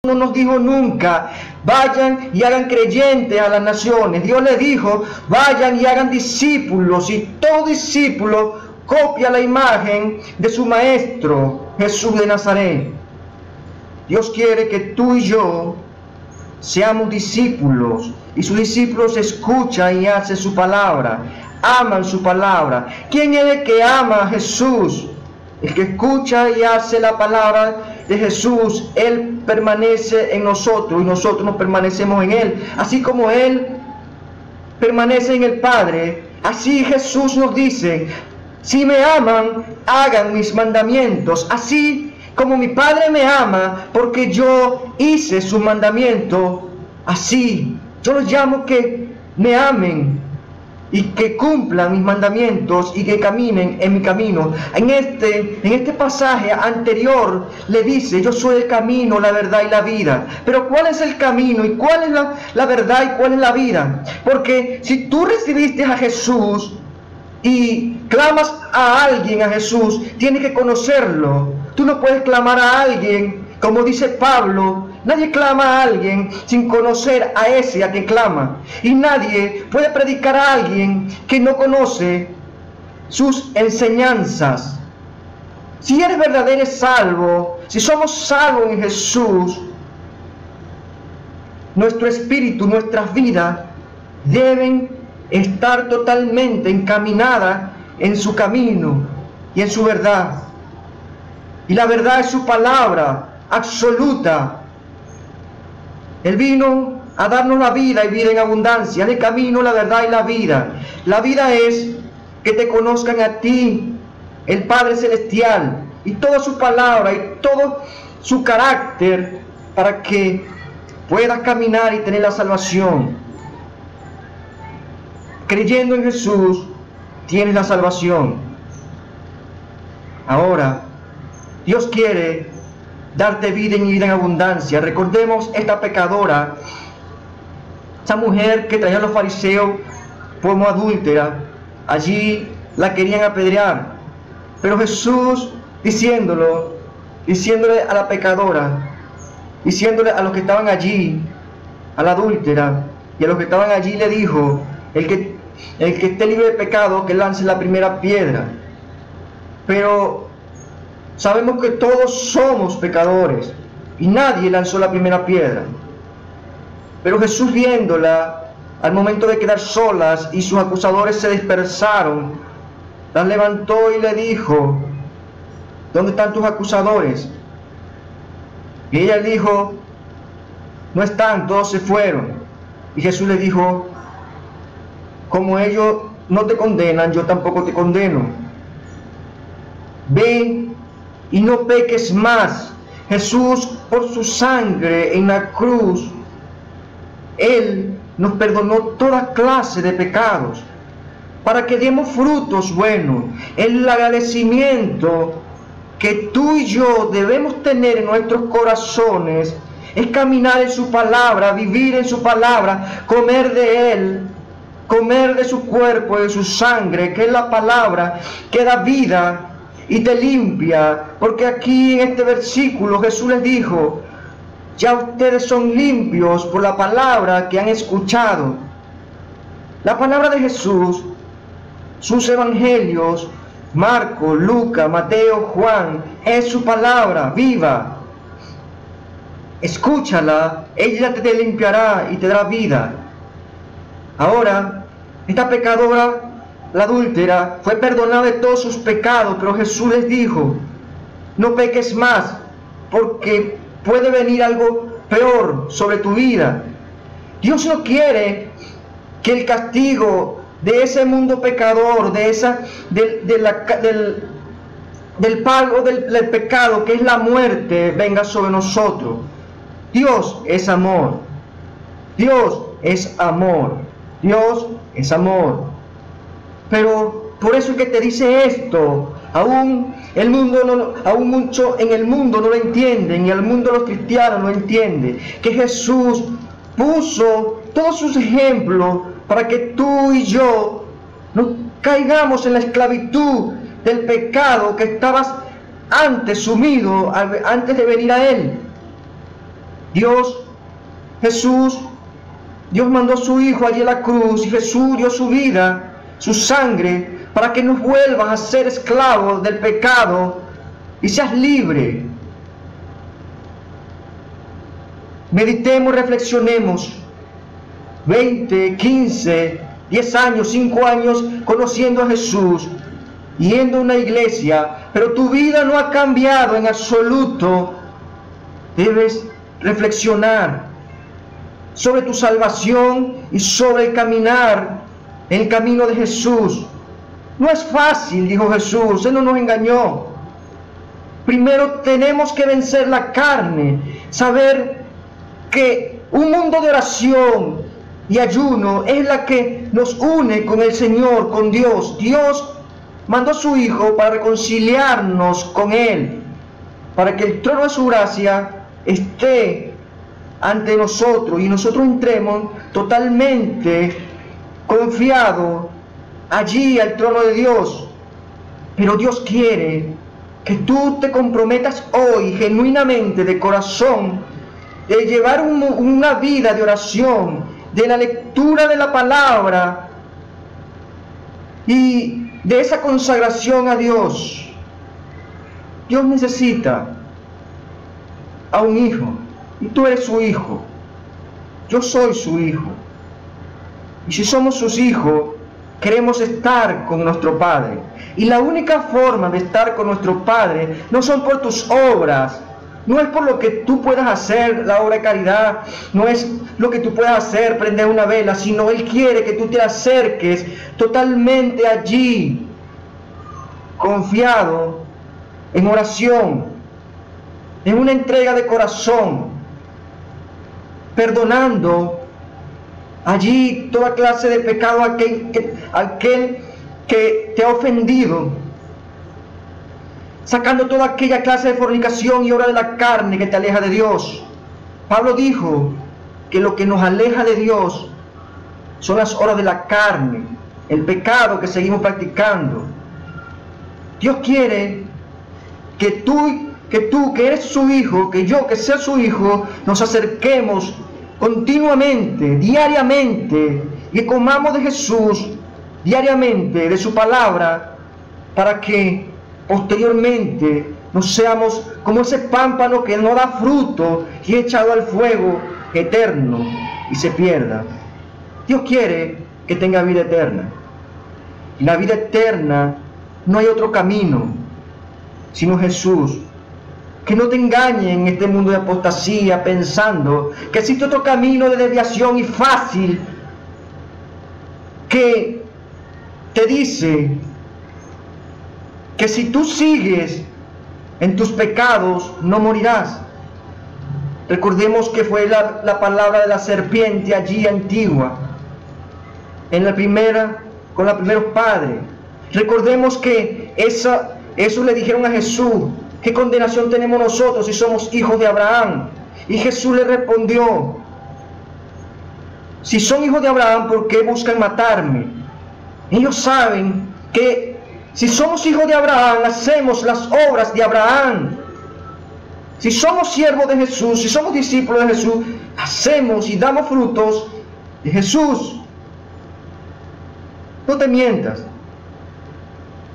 no nos dijo nunca, vayan y hagan creyentes a las naciones. Dios le dijo, vayan y hagan discípulos, y todo discípulo copia la imagen de su maestro, Jesús de Nazaret. Dios quiere que tú y yo seamos discípulos, y sus discípulos escuchan y hacen su palabra, aman su palabra. ¿Quién es el que ama a Jesús? El que escucha y hace la palabra de Jesús. Él permanece en nosotros y nosotros nos permanecemos en Él. Así como Él permanece en el Padre, así Jesús nos dice, si me aman, hagan mis mandamientos. Así como mi Padre me ama, porque yo hice su mandamiento, así yo los llamo que me amen y que cumplan mis mandamientos y que caminen en mi camino. En este pasaje anterior le dice, yo soy el camino, la verdad y la vida. Pero ¿cuál es el camino y cuál es la verdad y cuál es la vida? Porque si tú recibiste a Jesús y clamas a alguien, a Jesús, tienes que conocerlo. Tú no puedes clamar a alguien, como dice Pablo, nadie clama a alguien sin conocer a ese a quien clama. Y nadie puede predicar a alguien que no conoce sus enseñanzas. Si eres verdadero salvo, si somos salvos en Jesús, nuestro espíritu, nuestras vidas deben estar totalmente encaminadas en su camino y en su verdad. Y la verdad es su palabra absoluta. Él vino a darnos la vida y vida en abundancia. Es el camino, la verdad y la vida. La vida es que te conozcan a ti, el Padre Celestial, y toda su palabra y todo su carácter, para que puedas caminar y tener la salvación. Creyendo en Jesús, tienes la salvación. Ahora, Dios quiere darte vida y vida en abundancia. Recordemos esta pecadora, esa mujer que traía a los fariseos como adúltera. Allí la querían apedrear, pero Jesús diciéndole a la pecadora, diciéndole a los que estaban allí, a la adúltera y a los que estaban allí, le dijo, el que esté libre de pecado, que lance la primera piedra. Pero sabemos que todos somos pecadores y nadie lanzó la primera piedra. Pero Jesús, viéndola al momento de quedar solas y sus acusadores se dispersaron, las levantó y le dijo, ¿dónde están tus acusadores? Y ella dijo, no están, todos se fueron. Y Jesús le dijo, como ellos no te condenan, yo tampoco te condeno. Ve y no peques más. Jesús, por su sangre en la cruz, Él nos perdonó toda clase de pecados, para que demos frutos buenos. El agradecimiento que tú y yo debemos tener en nuestros corazones es caminar en su palabra, vivir en su palabra, comer de Él, comer de su cuerpo, de su sangre, que es la palabra que da vida y te limpia. Porque aquí en este versículo Jesús les dijo, ya ustedes son limpios por la palabra que han escuchado. La palabra de Jesús, sus evangelios, Marcos, Lucas, Mateo, Juan, es su palabra viva. Escúchala, ella te limpiará y te dará vida. Ahora, esta pecadora, la adúltera, fue perdonada de todos sus pecados, pero Jesús les dijo, no peques más, porque puede venir algo peor sobre tu vida. Dios no quiere que el castigo de ese mundo pecador, del pago del pecado, que es la muerte, venga sobre nosotros. Dios es amor. Dios es amor. Dios es amor. Pero por eso es que te dice esto. Aún mucho en el mundo no lo entienden, y el mundo de los cristianos no entiende que Jesús puso todos sus ejemplos para que tú y yo no caigamos en la esclavitud del pecado que estabas antes sumido, antes de venir a Él. Dios mandó a su Hijo allí a la cruz y Jesús dio su vida, su sangre, para que no vuelvas a ser esclavo del pecado y seas libre. Meditemos, reflexionemos. 20, 15, 10 años, 5 años conociendo a Jesús, yendo a una iglesia, pero tu vida no ha cambiado en absoluto. Debes reflexionar sobre tu salvación y sobre el caminar en el camino de Jesús. No es fácil, dijo Jesús, Él no nos engañó. Primero tenemos que vencer la carne, saber que un mundo de oración y ayuno es la que nos une con el Señor, con Dios. Dios mandó a su Hijo para reconciliarnos con Él, para que el trono de su gracia esté ante nosotros y nosotros entremos totalmente confiados allí al trono de Dios. Pero Dios quiere que tú te comprometas hoy genuinamente, de corazón, de llevar una vida de oración, de la lectura de la palabra y de esa consagración a Dios. Dios necesita a un hijo, y tú eres su hijo. Yo soy su hijo. Y si somos sus hijos, queremos estar con nuestro Padre. Y la única forma de estar con nuestro Padre no son por tus obras, no es por lo que tú puedas hacer, la obra de caridad, no es lo que tú puedas hacer, prender una vela, sino Él quiere que tú te acerques totalmente allí, confiado, en oración, en una entrega de corazón, perdonando allí toda clase de pecado a aquel que te ha ofendido, sacando toda aquella clase de fornicación y obra de la carne que te aleja de Dios. Pablo dijo que lo que nos aleja de Dios son las obras de la carne, el pecado que seguimos practicando. Dios quiere que tú que eres su hijo, que yo que sea su hijo, nos acerquemos continuamente, diariamente, y comamos de Jesús diariamente, de su palabra, para que posteriormente no seamos como ese pámpano que no da fruto y es echado al fuego eterno y se pierda. Dios quiere que tenga vida eterna. Y la vida eterna no hay otro camino sino Jesús. Que no te engañen en este mundo de apostasía pensando que existe otro camino de desviación y fácil que te dice que si tú sigues en tus pecados no morirás. Recordemos que fue la palabra de la serpiente allí antigua, con los primeros padres. Recordemos que eso le dijeron a Jesús: ¿qué condenación tenemos nosotros si somos hijos de Abraham? Y Jesús le respondió: si son hijos de Abraham, ¿por qué buscan matarme? Ellos saben que si somos hijos de Abraham, hacemos las obras de Abraham. Si somos siervos de Jesús, si somos discípulos de Jesús, hacemos y damos frutos de Jesús. No te mientas.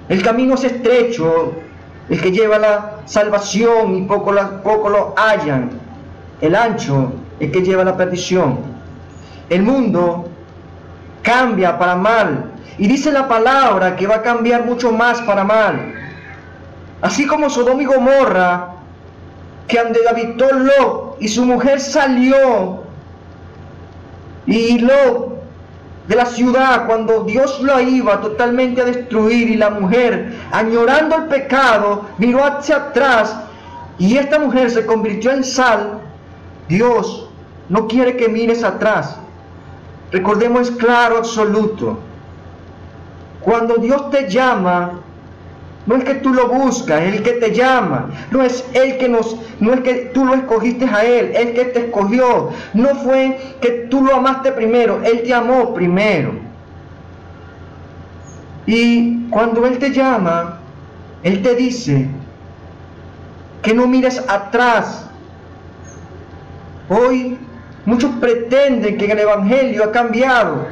El camino es estrecho, el que lleva a la salvación, y poco lo hallan. El ancho, el que lleva a la perdición. El mundo cambia para mal, y dice la palabra que va a cambiar mucho más para mal. Así como Sodoma y Gomorra, que donde habitó Lot y su mujer salió, y Lot de la ciudad, cuando Dios la iba totalmente a destruir, y la mujer, añorando el pecado, miró hacia atrás, y esta mujer se convirtió en sal. Dios no quiere que mires atrás. Recordemos, es claro, absoluto. Cuando Dios te llama, no es que tú lo buscas, es el que te llama. No es que tú lo escogiste a Él, es que te escogió. No fue que tú lo amaste primero, Él te amó primero. Y cuando Él te llama, Él te dice que no mires atrás, Hoy muchos pretenden que en el Evangelio ha cambiado.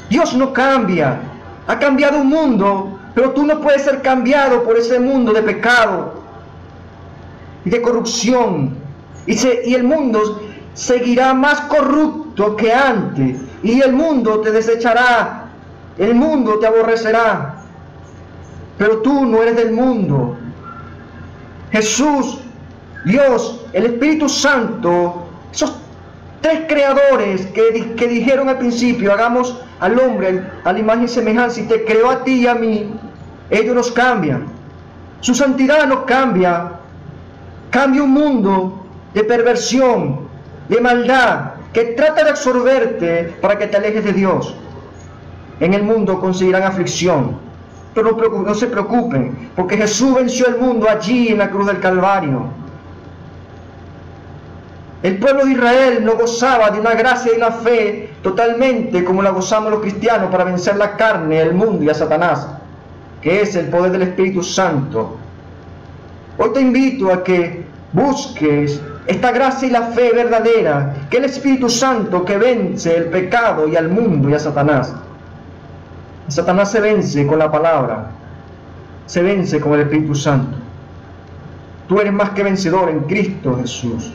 Dios no cambia. Ha cambiado un mundo, pero tú no puedes ser cambiado por ese mundo de pecado y de corrupción. Y el mundo seguirá más corrupto que antes. Y el mundo te desechará. El mundo te aborrecerá. Pero tú no eres del mundo. Jesús, Dios, el Espíritu Santo, esos tres creadores que dijeron al principio, hagamos al hombre a la imagen y semejanza, y te creó a ti y a mí, ellos nos cambian. Su santidad nos cambia. Cambia un mundo de perversión, de maldad, que trata de absorberte para que te alejes de Dios. En el mundo conseguirán aflicción, pero no se preocupen, porque Jesús venció el mundo allí en la cruz del Calvario. El pueblo de Israel no gozaba de una gracia y una fe totalmente como la gozamos los cristianos para vencer la carne, el mundo y a Satanás, que es el poder del Espíritu Santo. Hoy te invito a que busques esta gracia y la fe verdadera, que es el Espíritu Santo que vence el pecado y al mundo y a Satanás. Satanás se vence con la palabra, se vence con el Espíritu Santo. Tú eres más que vencedor en Cristo Jesús.